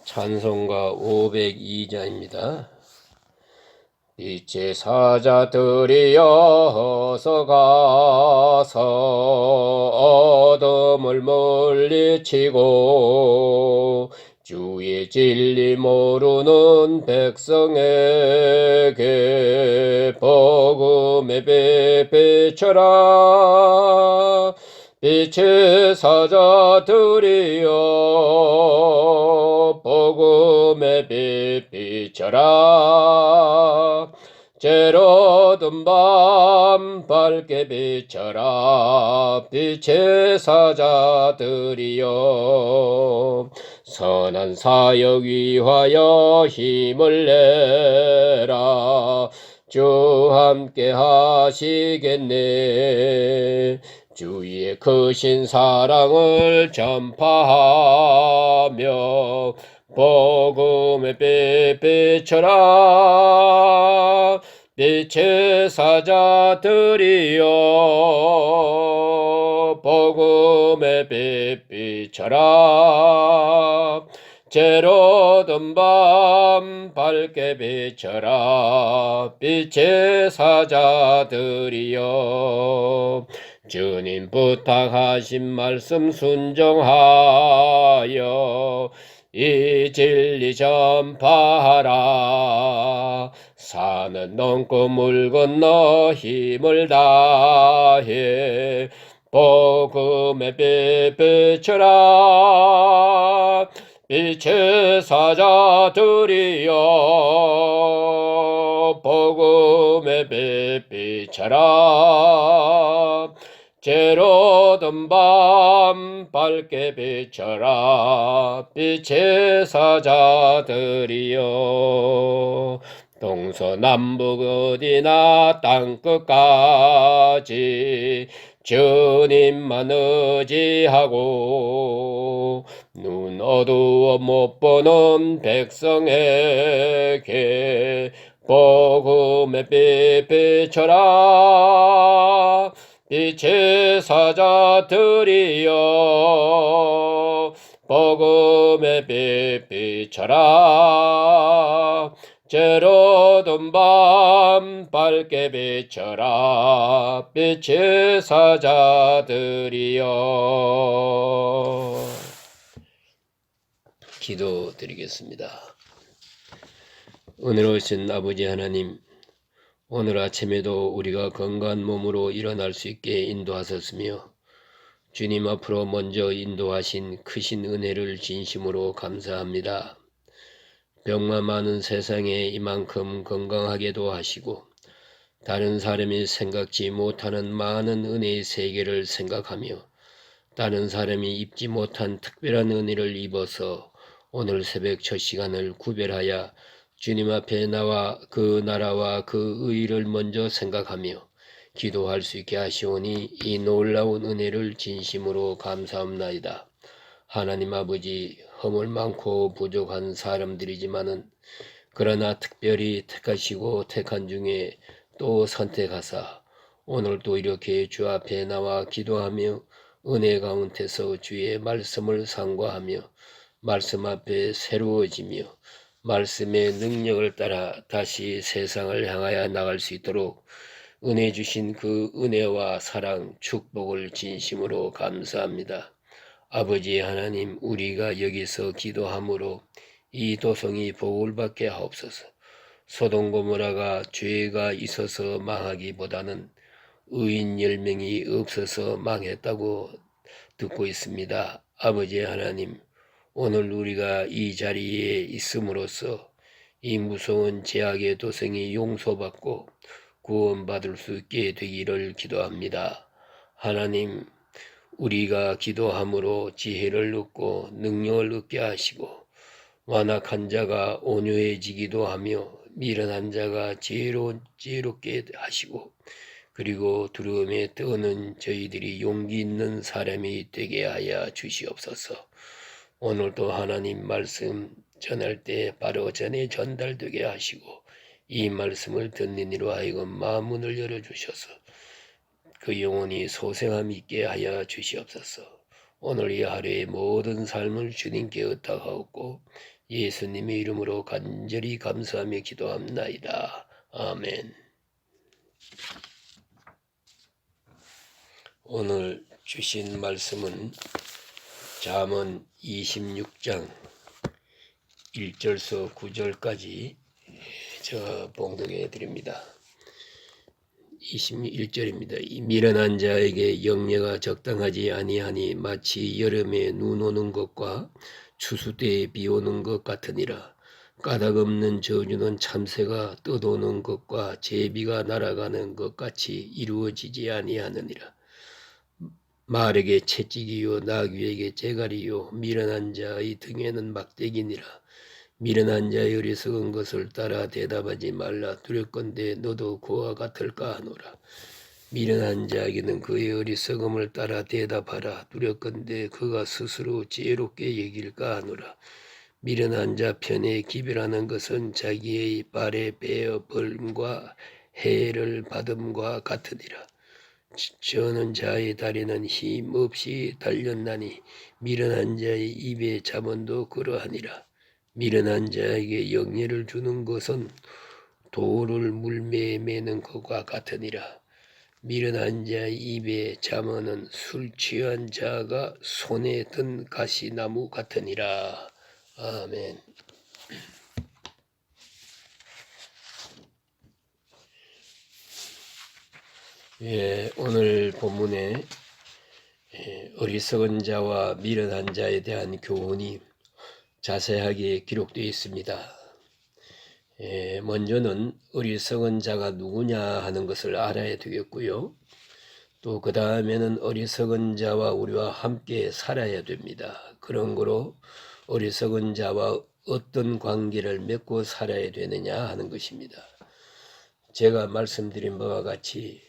찬송가 502자입니다. 빛의 사자들이여 어서 가서 어둠을 물리치고 주의 진리 모르는 백성에게 복음의 빛 비춰라. 빛의 사자들이여 복음의 빛 비춰라. 제로든 밤 밝게 비춰라. 빛의 사자들이여 선한 사역 위하여 힘을 내라. 주 함께 하시겠네. 주의 크신 사랑을 전파하며 복음의 빛 비춰라. 빛의 사자들이여 복음의 빛 비춰라. 제로든 밤 밝게 비춰라. 빛의 사자들이여 주님 부탁하신 말씀 순종하여 이 진리 전파하라. 산은 넘고 물 건너 힘을 다해 복음의 빛 비춰라. 빛의 사자들이여 복음의 빛 비춰라. 제로든 밤 밝게 비춰라. 빛의 사자들이여 동서남북 어디나 땅끝까지 주님만 의지하고 눈 어두워 못 보는 백성에게 복음의 빛 비춰라. 빛의 사자들이여 복음의 빛 비춰라. 제로든 밤 밝게 비춰라. 빛의 사자들이여. 기도드리겠습니다. 은혜로 오신 아버지 하나님, 오늘 아침에도 우리가 건강한 몸으로 일어날 수 있게 인도하셨으며 주님 앞으로 먼저 인도하신 크신 은혜를 진심으로 감사합니다. 병만 많은 세상에 이만큼 건강하게도 하시고 다른 사람이 생각지 못하는 많은 은혜의 세계를 생각하며 다른 사람이 입지 못한 특별한 은혜를 입어서 오늘 새벽 첫 시간을 구별하여 주님 앞에 나와 그 나라와 그 의를 먼저 생각하며 기도할 수 있게 하시오니 이 놀라운 은혜를 진심으로 감사합나이다. 하나님 아버지, 허물 많고 부족한 사람들이지만은 그러나 특별히 택하시고 택한 중에 또 선택하사 오늘도 이렇게 주 앞에 나와 기도하며 은혜 가운데서 주의 말씀을 상고하며 말씀 앞에 새로워지며 말씀의 능력을 따라 다시 세상을 향하여 나갈 수 있도록 은혜 주신 그 은혜와 사랑, 축복을 진심으로 감사합니다. 아버지 하나님, 우리가 여기서 기도함으로 이 도성이 복을 받게 하옵소서. 소돔 고모라가 죄가 있어서 망하기보다는 의인 10명이 없어서 망했다고 듣고 있습니다. 아버지 하나님, 오늘 우리가 이 자리에 있음으로써 이 무서운 죄악의 도성이 용서받고 구원받을 수 있게 되기를 기도합니다. 하나님, 우리가 기도함으로 지혜를 얻고 능력을 얻게 하시고 완악한 자가 온유해지기도 하며 미련한 자가 지혜롭게 하시고 그리고 두려움에 떠는 저희들이 용기 있는 사람이 되게 하여 주시옵소서. 오늘도 하나님 말씀 전할 때 바로 전에 전달되게 하시고 이 말씀을 듣는 이로 하여금 마음문을 열어주셔서 그 영혼이 소생함 있게 하여 주시옵소서. 오늘 이 하루의 모든 삶을 주님께 의탁하옵고 예수님의 이름으로 간절히 감사하며 기도합나이다. 아멘. 오늘 주신 말씀은 잠언 26장 1절서 9절까지 봉독해 드립니다. 21절입니다. 이 미련한 자에게 영예가 적당하지 아니하니 마치 여름에 눈 오는 것과 추수 때에 비 오는 것 같으니라. 까닭없는 저주는 참새가 떠도는 것과 제비가 날아가는 것 같이 이루어지지 아니하느니라. 말에게 채찍이요 나귀에게 재갈이요 미련한 자의 등에는 막대기니라. 미련한 자의 어리석은 것을 따라 대답하지 말라. 두렵건대 너도 그와 같을까 하노라. 미련한 자에게는 그의 어리석음을 따라 대답하라. 두렵건대 그가 스스로 지혜롭게 여길까 하노라. 미련한 자 편에 기별하는 것은 자기의 발에 베어 벌과 해를 받음과 같으니라. 저는 자의 다리는 힘없이 달렸나니 미련한 자의 입에 잠언도 그러하니라. 미련한 자에게 영예를 주는 것은 돌을 물매에 매는 것과 같으니라. 미련한 자의 입에 잠언은 술 취한 자가 손에 든 가시나무 같으니라. 아멘. 오늘 본문에 어리석은 자와 미련한 자에 대한 교훈이 자세하게 기록되어 있습니다. 먼저는 어리석은 자가 누구냐 하는 것을 알아야 되겠고요. 또 그 다음에는 어리석은 자와 우리와 함께 살아야 됩니다. 그런 거로 어리석은 자와 어떤 관계를 맺고 살아야 되느냐 하는 것입니다. 제가 말씀드린 바와 같이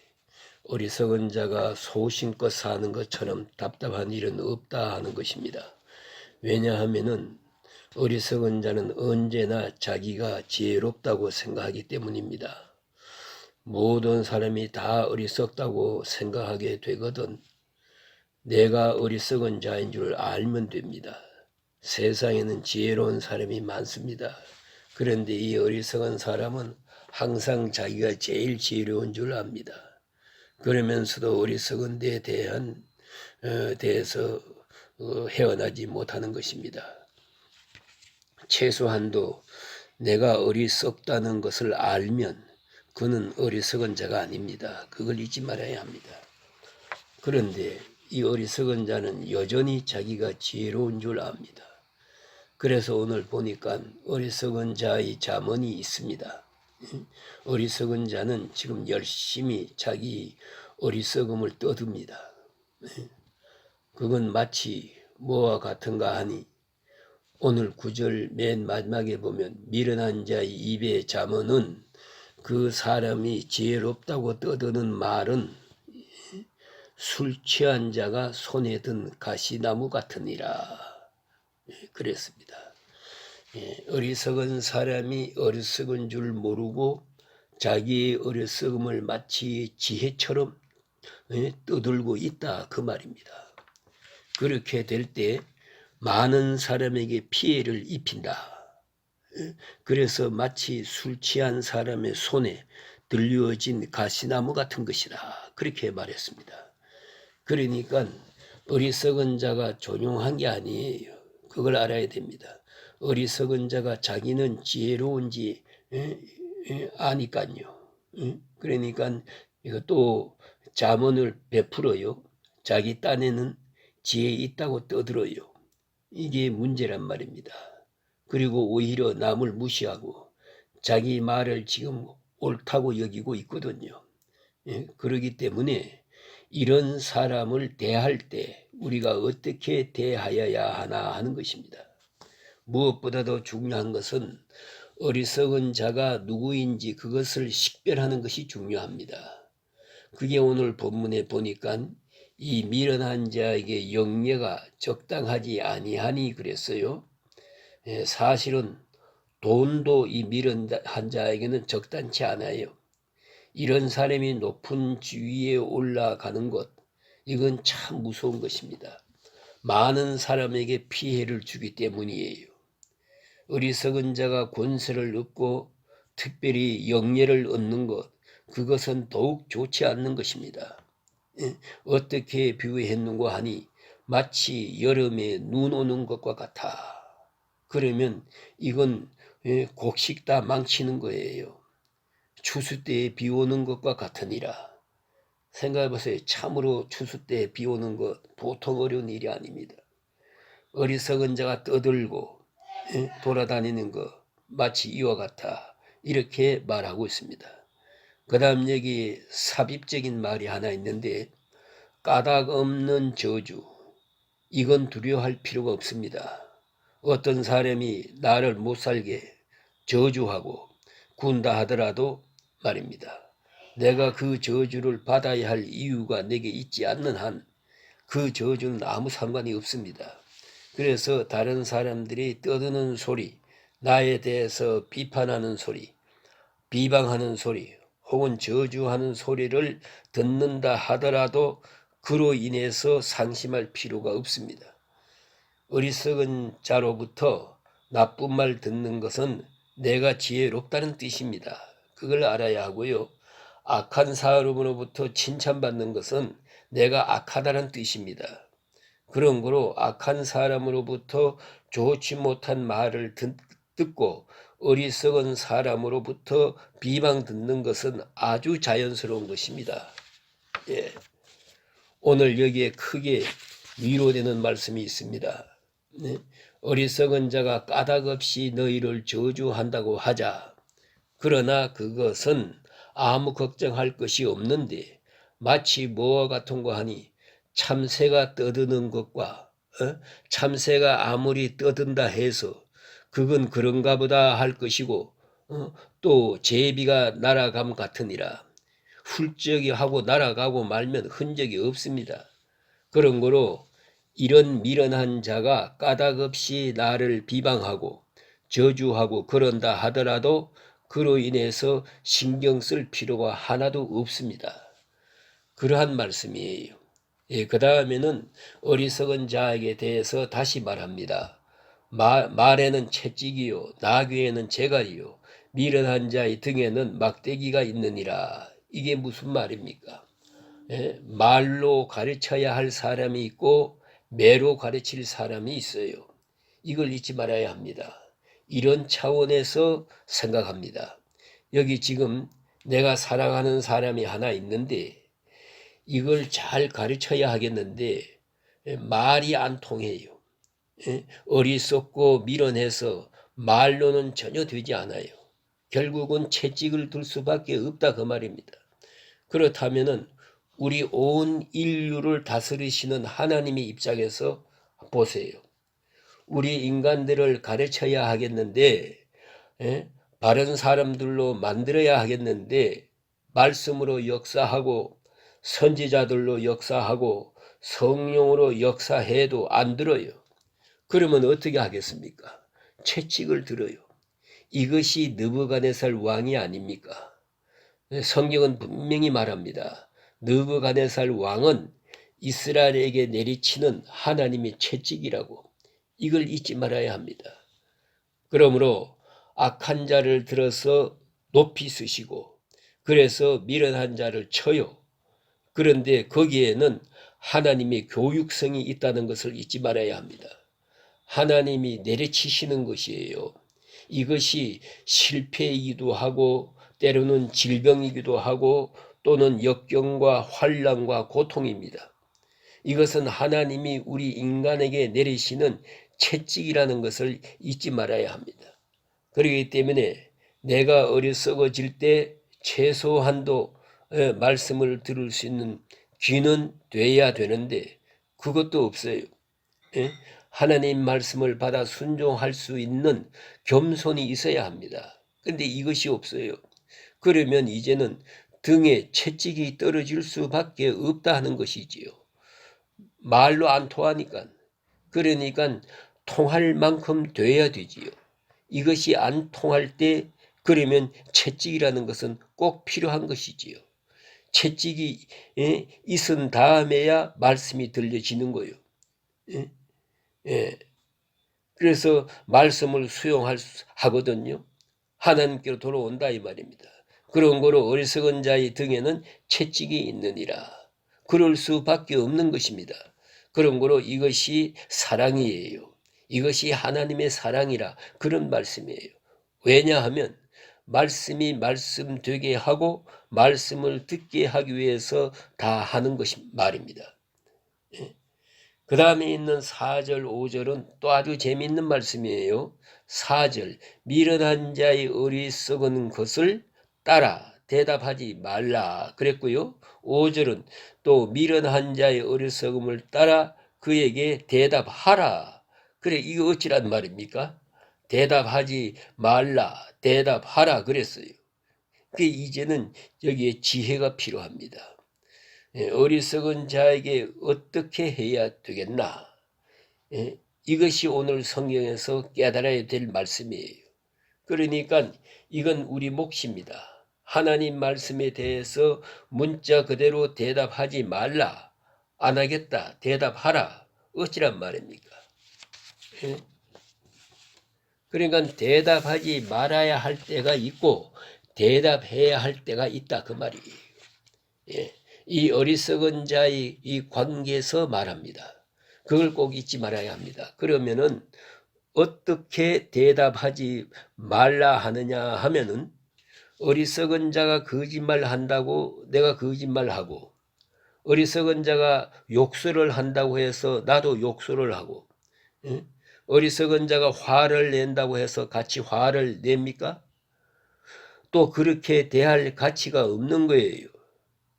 어리석은 자가 소신껏 사는 것처럼 답답한 일은 없다 하는 것입니다. 왜냐하면은 어리석은 자는 언제나 자기가 지혜롭다고 생각하기 때문입니다. 모든 사람이 다 어리석다고 생각하게 되거든 내가 어리석은 자인 줄 알면 됩니다. 세상에는 지혜로운 사람이 많습니다. 그런데 이 어리석은 사람은 항상 자기가 제일 지혜로운 줄 압니다. 그러면서도 어리석은 데에 대해서 헤어나지 못하는 것입니다. 최소한도 내가 어리석다는 것을 알면 그는 어리석은 자가 아닙니다. 그걸 잊지 말아야 합니다. 그런데 이 어리석은 자는 여전히 자기가 지혜로운 줄 압니다. 그래서 오늘 보니까 어리석은 자의 잠언이 있습니다. 어리석은 자는 지금 열심히 자기 어리석음을 떠듭니다. 그건 마치 뭐와 같은가 하니 오늘 9절 맨 마지막에 보면 미련한 자의 입의 잠언은 그 사람이 지혜롭다고 떠드는 말은 술 취한 자가 손에 든 가시나무 같으니라 그랬습니다. 어리석은 사람이 어리석은 줄 모르고 자기의 어리석음을 마치 지혜처럼 떠들고 있다 그 말입니다. 그렇게 될 때 많은 사람에게 피해를 입힌다. 그래서 마치 술 취한 사람의 손에 들려진 가시나무 같은 것이다. 그렇게 말했습니다. 그러니까 어리석은 자가 존용한 게 아니에요. 그걸 알아야 됩니다. 어리석은 자가 자기는 지혜로운지 아니까요. 그러니까 또 잠언을 베풀어요. 자기 딴에는 지혜 있다고 떠들어요. 이게 문제란 말입니다. 그리고 오히려 남을 무시하고 자기 말을 지금 옳다고 여기고 있거든요. 그렇기 때문에 이런 사람을 대할 때 우리가 어떻게 대하여야 하나 하는 것입니다. 무엇보다도 중요한 것은 어리석은 자가 누구인지 그것을 식별하는 것이 중요합니다. 그게 오늘 본문에 보니까 이 미련한 자에게 영예가 적당하지 아니하니 그랬어요. 사실은 돈도 이 미련한 자에게는 적당치 않아요. 이런 사람이 높은 지위에 올라가는 것, 이건 참 무서운 것입니다. 많은 사람에게 피해를 주기 때문이에요. 어리석은 자가 권세를 얻고 특별히 영예를 얻는 것, 그것은 더욱 좋지 않는 것입니다. 어떻게 비유했는가 하니 마치 여름에 눈 오는 것과 같아. 그러면 이건 곡식 다 망치는 거예요. 추수 때에 비 오는 것과 같으니라. 생각해보세요. 참으로 추수 때에 비 오는 것 보통 어려운 일이 아닙니다. 어리석은 자가 떠들고 돌아다니는 것 마치 이와 같아. 이렇게 말하고 있습니다. 그 다음 여기 삽입적인 말이 하나 있는데 까닭 없는 저주, 이건 두려워할 필요가 없습니다. 어떤 사람이 나를 못살게 저주하고 군다 하더라도 말입니다. 내가 그 저주를 받아야 할 이유가 내게 있지 않는 한 그 저주는 아무 상관이 없습니다. 그래서 다른 사람들이 떠드는 소리, 나에 대해서 비판하는 소리, 비방하는 소리, 혹은 저주하는 소리를 듣는다 하더라도 그로 인해서 상심할 필요가 없습니다. 어리석은 자로부터 나쁜 말 듣는 것은 내가 지혜롭다는 뜻입니다. 그걸 알아야 하고요. 악한 사람으로부터 칭찬받는 것은 내가 악하다는 뜻입니다. 그런 거로 악한 사람으로부터 좋지 못한 말을 듣고 어리석은 사람으로부터 비방 듣는 것은 아주 자연스러운 것입니다. 예. 오늘 여기에 크게 위로되는 말씀이 있습니다. 네. 어리석은 자가 까닭 없이 너희를 저주한다고 하자. 그러나 그것은 아무 걱정할 것이 없는데 마치 뭐와 같은가 하니 참새가 떠드는 것과 참새가 아무리 떠든다 해서 그건 그런가 보다 할 것이고 또 제비가 날아감 같으니라. 훌쩍이 하고 날아가고 말면 흔적이 없습니다. 그런 거로 이런 미련한 자가 까닭 없이 나를 비방하고 저주하고 그런다 하더라도 그로 인해서 신경 쓸 필요가 하나도 없습니다. 그러한 말씀이에요. 예, 그 다음에는 어리석은 자에게 대해서 다시 말합니다. 말에는 채찍이요 나귀에는 재갈이요 미련한 자의 등에는 막대기가 있느니라. 이게 무슨 말입니까? 예, 말로 가르쳐야 할 사람이 있고 매로 가르칠 사람이 있어요. 이걸 잊지 말아야 합니다. 이런 차원에서 생각합니다. 여기 지금 내가 사랑하는 사람이 하나 있는데 이걸 잘 가르쳐야 하겠는데 말이 안 통해요. 어리석고 미련해서 말로는 전혀 되지 않아요. 결국은 채찍을 들 수밖에 없다 그 말입니다. 그렇다면은 우리 온 인류를 다스리시는 하나님의 입장에서 보세요. 우리 인간들을 가르쳐야 하겠는데 바른 사람들로 만들어야 하겠는데 말씀으로 역사하고 선지자들로 역사하고 성령으로 역사해도 안 들어요. 그러면 어떻게 하겠습니까? 채찍을 들어요. 이것이 느부갓네살 왕이 아닙니까? 성경은 분명히 말합니다. 느부갓네살 왕은 이스라엘에게 내리치는 하나님의 채찍이라고. 이걸 잊지 말아야 합니다. 그러므로 악한 자를 들어서 높이 쓰시고 그래서 미련한 자를 쳐요. 그런데 거기에는 하나님의 교육성이 있다는 것을 잊지 말아야 합니다. 하나님이 내려치시는 것이에요. 이것이 실패이기도 하고 때로는 질병이기도 하고 또는 역경과 환난과 고통입니다. 이것은 하나님이 우리 인간에게 내리시는 채찍이라는 것을 잊지 말아야 합니다. 그렇기 때문에 내가 어리석어질 때 최소한도 말씀을 들을 수 있는 귀는 돼야 되는데 그것도 없어요. 하나님 말씀을 받아 순종할 수 있는 겸손이 있어야 합니다. 그런데 이것이 없어요. 그러면 이제는 등에 채찍이 떨어질 수밖에 없다 하는 것이지요. 말로 안 통하니까. 그러니까 통할 만큼 돼야 되지요. 이것이 안 통할 때 그러면 채찍이라는 것은 꼭 필요한 것이지요. 채찍이 있은 다음에야 말씀이 들려지는 거예요. 그래서 말씀을 하거든요. 하나님께로 돌아온다 이 말입니다. 그런 거로 어리석은 자의 등에는 채찍이 있느니라. 그럴 수밖에 없는 것입니다. 그런 거로 이것이 사랑이에요. 이것이 하나님의 사랑이라 그런 말씀이에요. 왜냐하면 말씀이 말씀되게 하고 말씀을 듣게 하기 위해서 다 하는 것이 말입니다. 그 다음에 있는 4절 5절은 또 아주 재미있는 말씀이에요. 4절 미련한 자의 어리석은 것을 따라 대답하지 말라 그랬고요. 5절은 또 미련한 자의 어리석음을 따라 그에게 대답하라. 그래 이거 어찌란 말입니까? 대답하지 말라 대답하라 그랬어요. 그 이제는 여기에 지혜가 필요합니다. 어리석은 자에게 어떻게 해야 되겠나? 이것이 오늘 성경에서 깨달아야 될 말씀이에요. 그러니까 이건 우리 몫입니다. 하나님 말씀에 대해서 문자 그대로 대답하지 말라. 안 하겠다. 대답하라. 어찌란 말입니까? 그러니까 대답하지 말아야 할 때가 있고 대답해야 할 때가 있다 그 말이에요. 이 어리석은 자의 이 관계에서 말합니다. 그걸 꼭 잊지 말아야 합니다. 그러면은 어떻게 대답하지 말라 하느냐 하면은 어리석은 자가 거짓말 한다고 내가 거짓말하고 어리석은 자가 욕설을 한다고 해서 나도 욕설을 하고 어리석은 자가 화를 낸다고 해서 같이 화를 냅니까? 또 그렇게 대할 가치가 없는 거예요.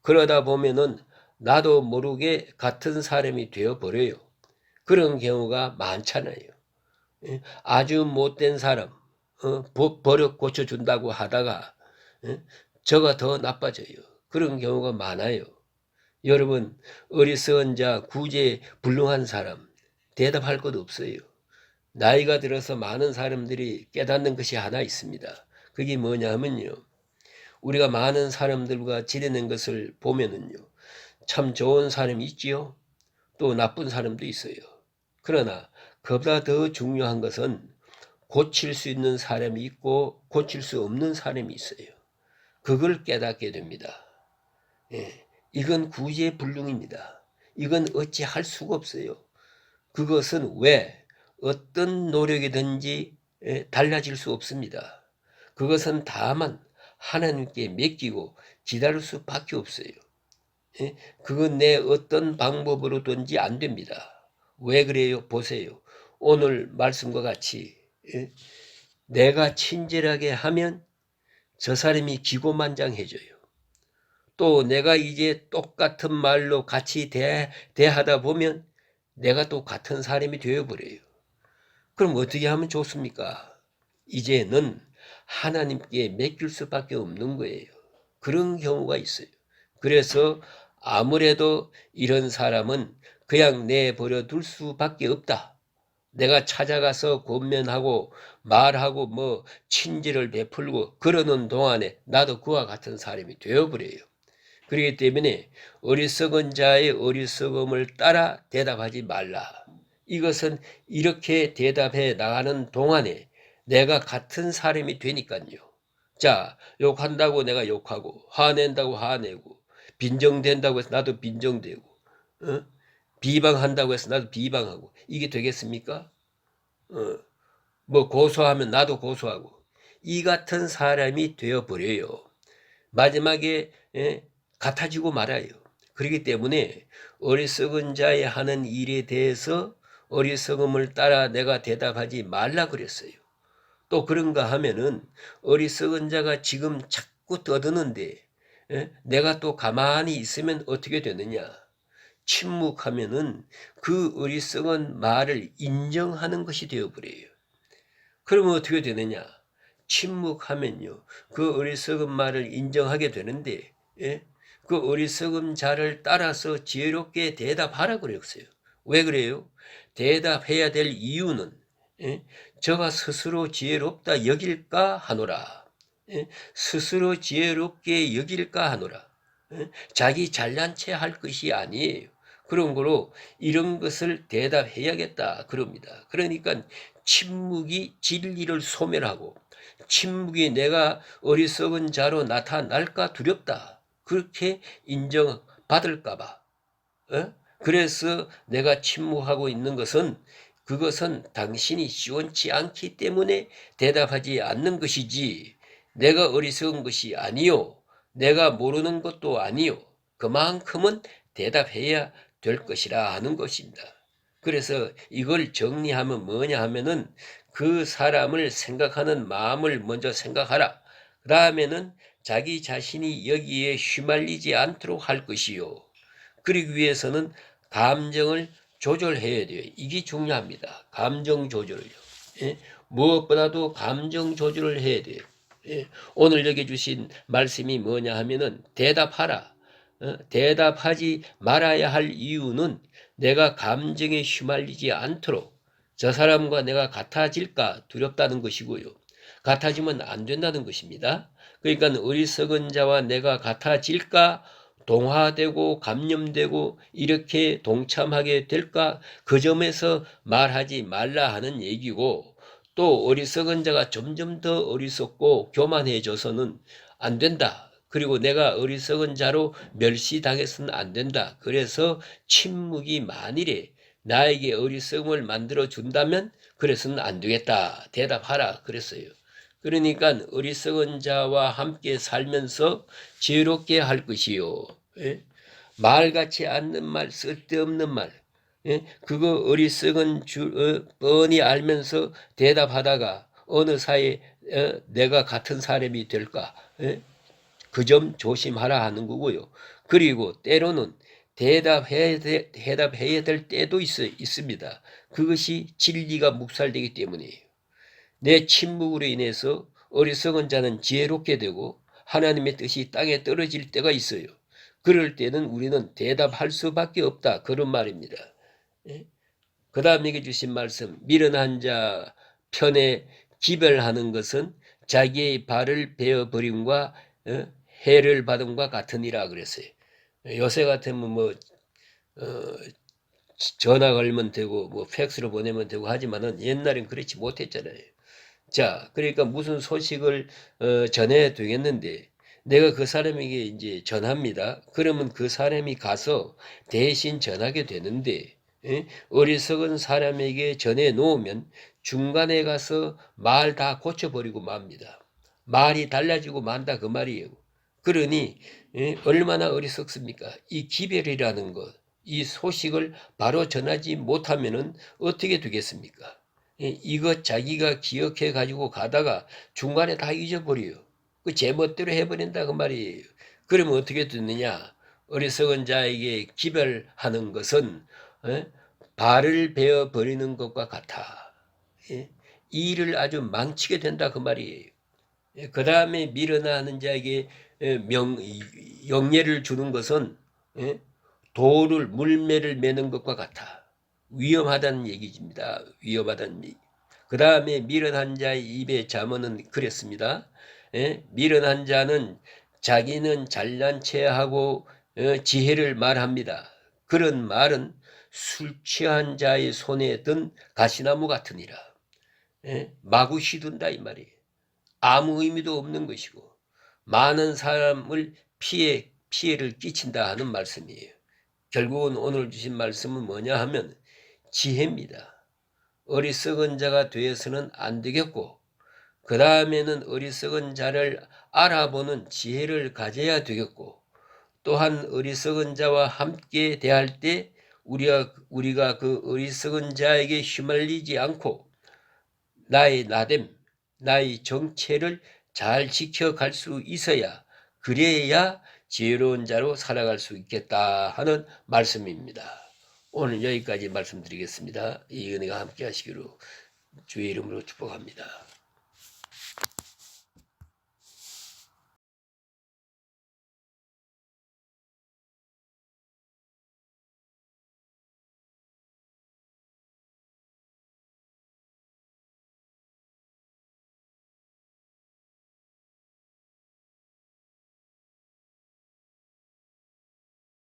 그러다 보면은 나도 모르게 같은 사람이 되어버려요. 그런 경우가 많잖아요. 아주 못된 사람 버릇 고쳐준다고 하다가 저가 더 나빠져요. 그런 경우가 많아요. 여러분 어리석은 자 구제불능한 사람 대답할 것 없어요. 나이가 들어서 많은 사람들이 깨닫는 것이 하나 있습니다. 그게 뭐냐 하면요. 우리가 많은 사람들과 지내는 것을 보면은요. 참 좋은 사람이 있지요. 또 나쁜 사람도 있어요. 그러나 그보다 더 중요한 것은 고칠 수 있는 사람이 있고 고칠 수 없는 사람이 있어요. 그걸 깨닫게 됩니다. 이건 구제불능입니다. 이건 어찌 할 수가 없어요. 그것은 왜 어떤 노력이든지 달라질 수 없습니다. 그것은 다만 하나님께 맡기고 기다릴 수밖에 없어요. 그건 내 어떤 방법으로든지 안 됩니다. 왜 그래요? 보세요. 오늘 말씀과 같이 내가 친절하게 하면 저 사람이 기고만장해져요. 또 내가 이제 똑같은 말로 같이 대하다 보면 내가 또 같은 사람이 되어버려요. 그럼 어떻게 하면 좋습니까? 이제는 하나님께 맡길 수밖에 없는 거예요. 그런 경우가 있어요. 그래서 아무래도 이런 사람은 그냥 내버려 둘 수밖에 없다. 내가 찾아가서 권면하고 말하고 뭐 친절을 베풀고 그러는 동안에 나도 그와 같은 사람이 되어버려요. 그렇기 때문에 어리석은 자의 어리석음을 따라 대답하지 말라. 이것은 이렇게 대답해 나가는 동안에 내가 같은 사람이 되니까요. 자, 욕한다고 내가 욕하고 화낸다고 화내고 빈정된다고 해서 나도 빈정되고 비방한다고 해서 나도 비방하고 이게 되겠습니까? 뭐 고소하면 나도 고소하고 이 같은 사람이 되어버려요. 마지막에 같아지고 말아요. 그렇기 때문에 어리석은 자의 하는 일에 대해서 어리석음을 따라 내가 대답하지 말라 그랬어요. 또 그런가 하면은 어리석은 자가 지금 자꾸 떠드는데 내가 또 가만히 있으면 어떻게 되느냐. 침묵하면은 그 어리석은 말을 인정하는 것이 되어버려요. 그러면 어떻게 되느냐. 침묵하면요. 그 어리석은 말을 인정하게 되는데 그 어리석은 자를 따라서 지혜롭게 대답하라 그랬어요. 왜 그래요? 대답해야 될 이유는 저가 스스로 지혜롭다 여길까 하노라. 스스로 지혜롭게 여길까 하노라. 자기 잘난 체 할 것이 아니에요. 그런 거로 이런 것을 대답해야겠다 그럽니다. 그러니까 침묵이 진리를 소멸하고 침묵이 내가 어리석은 자로 나타날까 두렵다. 그렇게 인정받을까 봐. 그래서 내가 침묵하고 있는 것은 그것은 당신이 시원치 않기 때문에 대답하지 않는 것이지 내가 어리석은 것이 아니요. 내가 모르는 것도 아니요. 그만큼은 대답해야 될 것이라 하는 것입니다. 그래서 이걸 정리하면 뭐냐 하면은 그 사람을 생각하는 마음을 먼저 생각하라. 그 다음에는 자기 자신이 여기에 휘말리지 않도록 할 것이요. 그러기 위해서는 감정을 조절해야 돼요. 이게 중요합니다. 감정 조절을요. 예? 무엇보다도 감정 조절을 해야 돼요. 예? 오늘 여기 주신 말씀이 뭐냐 하면은 대답하라. 대답하지 말아야 할 이유는 내가 감정에 휘말리지 않도록 저 사람과 내가 같아질까 두렵다는 것이고요. 같아지면 안 된다는 것입니다. 그러니까 어리석은 자와 내가 같아질까 동화되고 감염되고 이렇게 동참하게 될까 그 점에서 말하지 말라 하는 얘기고 또 어리석은 자가 점점 더 어리석고 교만해져서는 안 된다. 그리고 내가 어리석은 자로 멸시당해서는 안 된다. 그래서 침묵이 만일에 나에게 어리석음을 만들어 준다면 그래서는 안 되겠다. 대답하라. 그랬어요. 그러니까 어리석은 자와 함께 살면서 지혜롭게 할 것이요. 예? 말 같지 않는 말, 쓸데없는 말. 예? 그거 어리석은 줄 뻔히 알면서 대답하다가 어느 사이에 내가 같은 사람이 될까? 예? 그 점 조심하라 하는 거고요. 그리고 때로는 대답해야 될 때도 있습니다. 그것이 진리가 묵살되기 때문이에요. 내 침묵으로 인해서 어리석은 자는 지혜롭게 되고 하나님의 뜻이 땅에 떨어질 때가 있어요. 그럴 때는 우리는 대답할 수밖에 없다. 그런 말입니다. 그 다음 얘기해 주신 말씀, 미련한 자 편에 기별하는 것은 자기의 발을 베어버림과 해를 받음과 같으니라 그랬어요. 요새 같으면 뭐 전화 걸면 되고 뭐 팩스로 보내면 되고 하지만은 옛날엔 그렇지 못했잖아요. 자, 그러니까 무슨 소식을 전해야 되겠는데 내가 그 사람에게 이제 전합니다. 그러면 그 사람이 가서 대신 전하게 되는데 어리석은 사람에게 전해 놓으면 중간에 가서 말 다 고쳐버리고 맙니다. 말이 달라지고 만다 그 말이에요. 그러니 얼마나 어리석습니까? 이 기별이라는 것, 이 소식을 바로 전하지 못하면은 어떻게 되겠습니까? 이것 자기가 기억해 가지고 가다가 중간에 다 잊어버려요. 그 제멋대로 해버린다 그 말이에요. 그러면 어떻게 되느냐? 어리석은 자에게 기별하는 것은 발을 베어 버리는 것과 같아. 일을 아주 망치게 된다 그 말이에요. 그 다음에 미련하는 자에게 영예를 주는 것은 돌을 물매를 매는 것과 같아. 위험하다는 얘기입니다. 위험하다는 얘기. 그 다음에 미련한 자의 입에 잠언은 그랬습니다. 미련한 자는 자기는 잘난 체하고 지혜를 말합니다. 그런 말은 술 취한 자의 손에 든 가시나무 같으니라. 마구 휘둔다 이 말이에요. 아무 의미도 없는 것이고 많은 사람을 피해를 끼친다 하는 말씀이에요. 결국은 오늘 주신 말씀은 뭐냐 하면 지혜입니다. 어리석은 자가 되어서는 안 되겠고 그 다음에는 어리석은 자를 알아보는 지혜를 가져야 되겠고 또한 어리석은 자와 함께 대할 때 우리가 그 어리석은 자에게 휘말리지 않고 나의 나됨, 나의 정체를 잘 지켜갈 수 있어야 그래야 지혜로운 자로 살아갈 수 있겠다 하는 말씀입니다. 오늘 여기까지 말씀드리겠습니다. 이 은혜가 함께 하시기로 주의 이름으로 축복합니다.